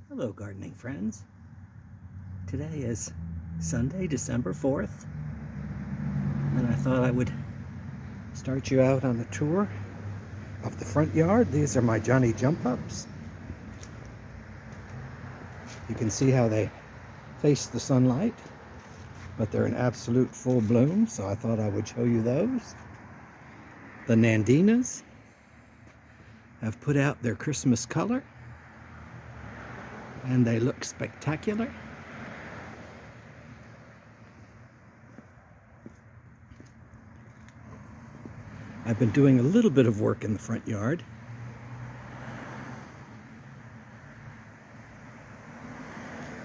Hello, gardening friends. Today is Sunday, December 4th, and I thought I would start you out on a tour of the front yard. These are my Johnny jump ups. You can see how they face the sunlight, but they're in absolute full bloom, so I thought I would show you those. The Nandinas have put out their Christmas color, and they look spectacular. I've been doing a little bit of work in the front yard.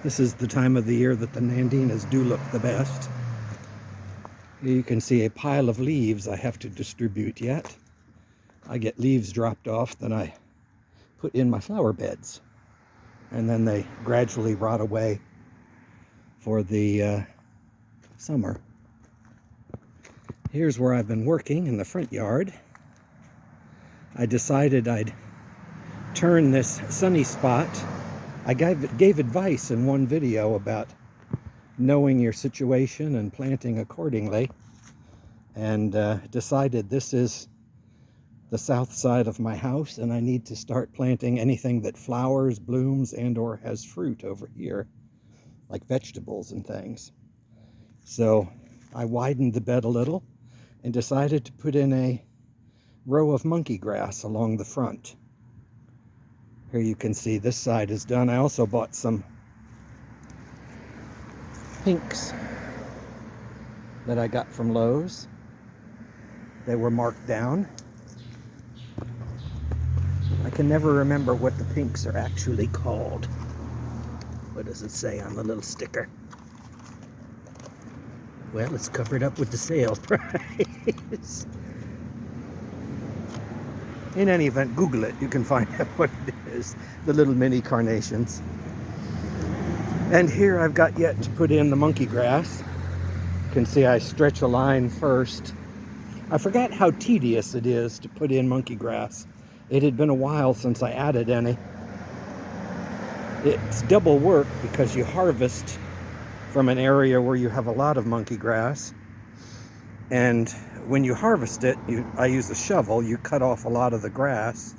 This is the time of the year that the Nandinas do look the best. You can see a pile of leaves I have to distribute yet. I get leaves dropped off that I put in my flower beds, and then they gradually rot away for the summer. Here's where I've been working in the front yard. I decided I'd turn this sunny spot. I gave advice in one video about knowing your situation and planting accordingly, and decided this is the south side of my house, and I need to start planting anything that flowers, blooms, and or has fruit over here, like vegetables and things. So I widened the bed a little and decided to put in a row of monkey grass along the front. Here you can see this side is done. I also bought some pinks that I got from Lowe's. They were marked down. I can never remember what the pinks are actually called. What does it say on the little sticker? Well, it's covered up with the sale price. In any event, Google it. You can find out what it is. The little mini carnations. And here I've got yet to put in the monkey grass. You can see I stretch a line first. I forgot how tedious it is to put in monkey grass. It had been a while since I added any. It's double work because you harvest from an area where you have a lot of monkey grass, and when you harvest it, I use a shovel, you cut off a lot of the grass,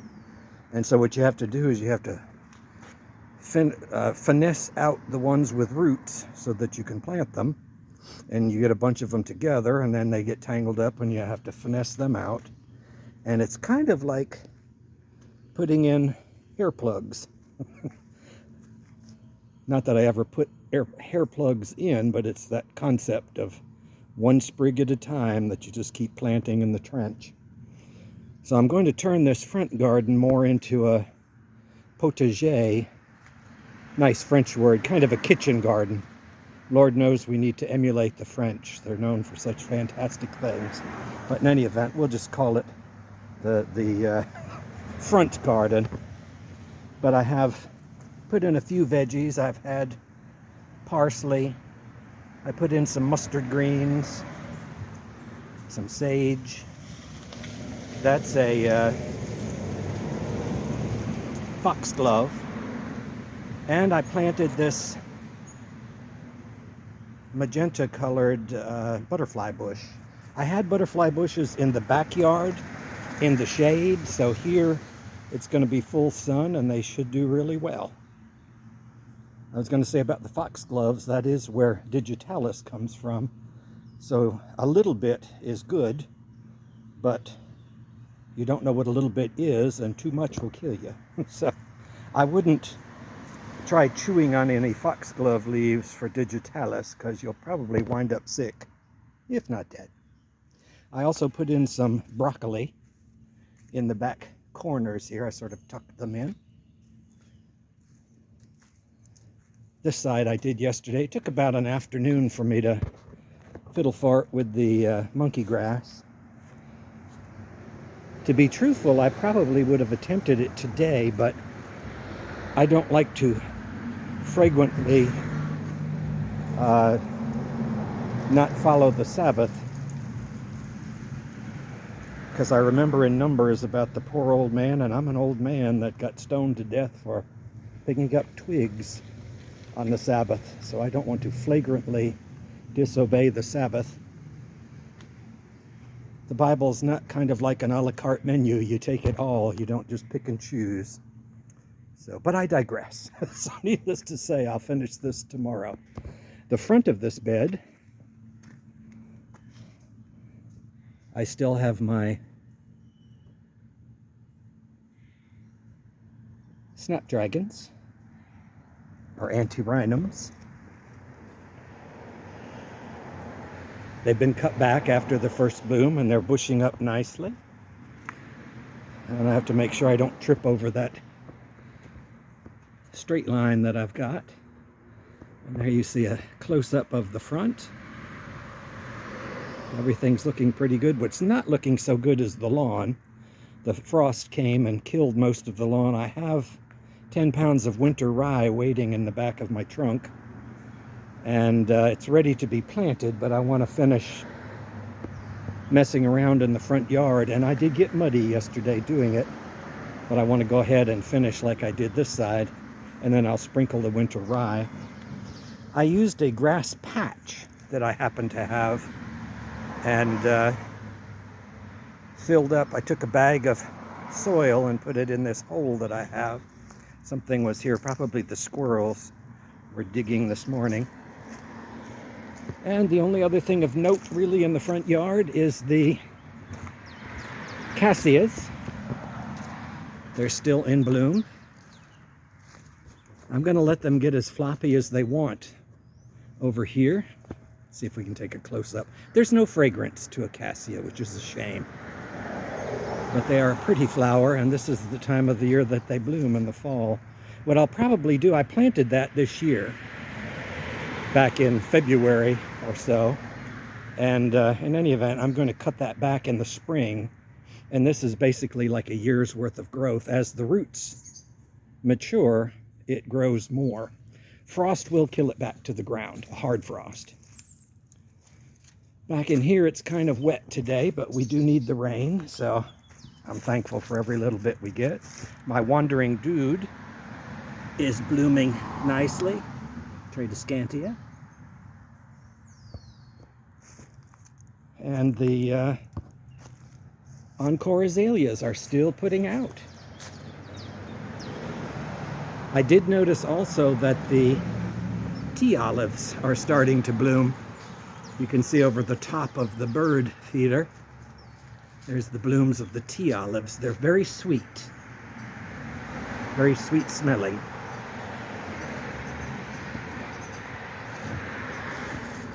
and so what you have to do is you have to finesse out the ones with roots so that you can plant them, and you get a bunch of them together, and then they get tangled up and you have to finesse them out, and it's kind of like putting in hair plugs. Not that I ever put hair plugs in, but it's that concept of one sprig at a time that you just keep planting in the trench. So I'm going to turn this front garden more into a potager, nice French word, kind of a kitchen garden. Lord knows we need to emulate the French. They're known for such fantastic things. But in any event, we'll just call it the front garden. But I have put in a few veggies. I've had parsley. I put in some mustard greens, some sage. That's a foxglove. And I planted this magenta colored butterfly bush. I had butterfly bushes in the backyard in the shade, so here it's going to be full sun and they should do really well. I was going to say about the foxgloves, that is where digitalis comes from. So a little bit is good, but you don't know what a little bit is, and too much will kill you. So I wouldn't try chewing on any foxglove leaves for digitalis, because you'll probably wind up sick, if not dead. I also put in some broccoli in the back corners here. I sort of tucked them in. This side I did yesterday. It took about an afternoon for me to fiddle fart with the monkey grass. To be truthful, I probably would have attempted it today, but I don't like to frequently not follow the Sabbath, because I remember in Numbers about the poor old man, and I'm an old man, that got stoned to death for picking up twigs on the Sabbath, so I don't want to flagrantly disobey the Sabbath. The Bible's not kind of like an a la carte menu. You take it all. You don't just pick and choose. So, but I digress. So needless to say, I'll finish this tomorrow. The front of this bed, I still have my snapdragons, or antirrhinums. They've been cut back after the first bloom, and they're bushing up nicely. And I have to make sure I don't trip over that straight line that I've got. And there you see a close-up of the front. Everything's looking pretty good. What's not looking so good is the lawn. The frost came and killed most of the lawn. I have 10 pounds of winter rye waiting in the back of my trunk. And it's ready to be planted, but I want to finish messing around in the front yard. And I did get muddy yesterday doing it, but I want to go ahead and finish like I did this side, and then I'll sprinkle the winter rye. I used a grass patch that I happen to have and filled up. I took a bag of soil and put it in this hole that I have. Something was here, probably the squirrels were digging this morning. And the only other thing of note really in the front yard is the cassias. They're still in bloom. I'm going to let them get as floppy as they want over here. See if we can take a close-up. There's no fragrance to a cassia, which is a shame. But they are a pretty flower, and this is the time of the year that they bloom in the fall. What I'll probably do, I planted that this year, back in February or so. And in any event, I'm going to cut that back in the spring. And this is basically like a year's worth of growth. As the roots mature, it grows more. Frost will kill it back to the ground, a hard frost. Back in here, it's kind of wet today, but we do need the rain, so I'm thankful for every little bit we get. My wandering dude is blooming nicely. Tradescantia. And the encore azaleas are still putting out. I did notice also that the tea olives are starting to bloom. You can see over the top of the bird feeder, there's the blooms of the tea olives. They're very sweet smelling.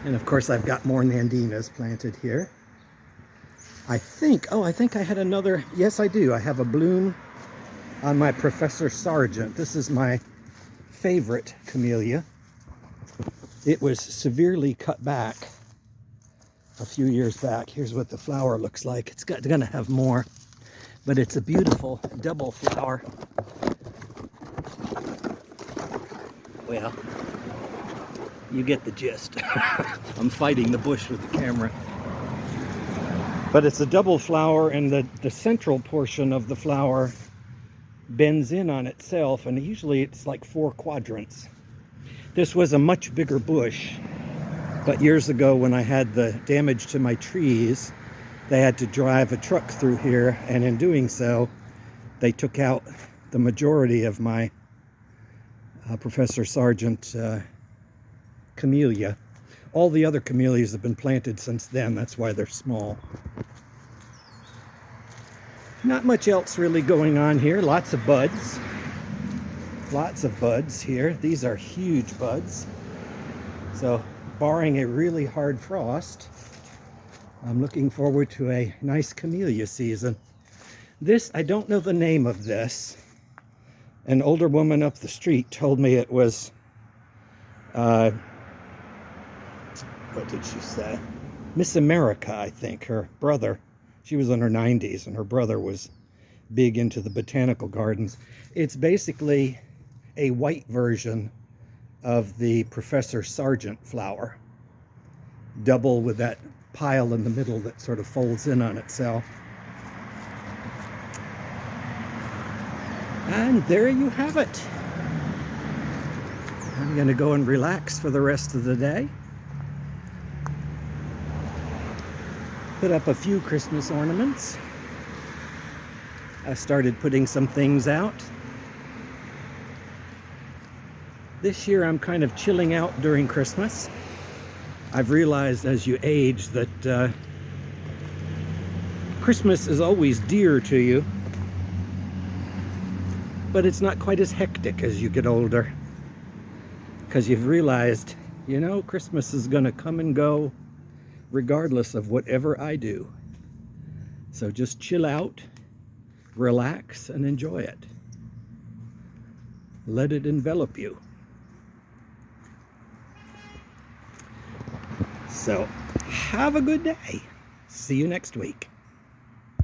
And of course I've got more nandinas planted here. I think I had another, yes I do. I have a bloom on my Professor Sargent. This is my favorite camellia. It was severely cut back a few years back. Here's what the flower looks like. It's gonna have more, but it's a beautiful double flower. Well, you get the gist. I'm fighting the bush with the camera. But it's a double flower, and the central portion of the flower bends in on itself, and usually it's like 4 quadrants. This was a much bigger bush, but years ago when I had the damage to my trees, they had to drive a truck through here, and in doing so, they took out the majority of my Professor Sargent camellia. All the other camellias have been planted since then. That's why they're small. Not much else really going on here. Lots of buds. Lots of buds here. These are huge buds. So, barring a really hard frost, I'm looking forward to a nice camellia season. This, I don't know the name of this. An older woman up the street told me it was, what did she say? Miss America, I think. Her brother, she was in her 90s, and her brother was big into the botanical gardens. It's basically a white version of the Professor Sargent flower. Double with that pile in the middle that sort of folds in on itself. And there you have it. I'm going to go and relax for the rest of the day. Put up a few Christmas ornaments. I started putting some things out. This year I'm kind of chilling out during Christmas. I've realized as you age that Christmas is always dear to you, but it's not quite as hectic as you get older, because you've realized, you know, Christmas is going to come and go regardless of whatever I do. So just chill out, relax, and enjoy it. Let it envelop you. So, have a good day. See you next week.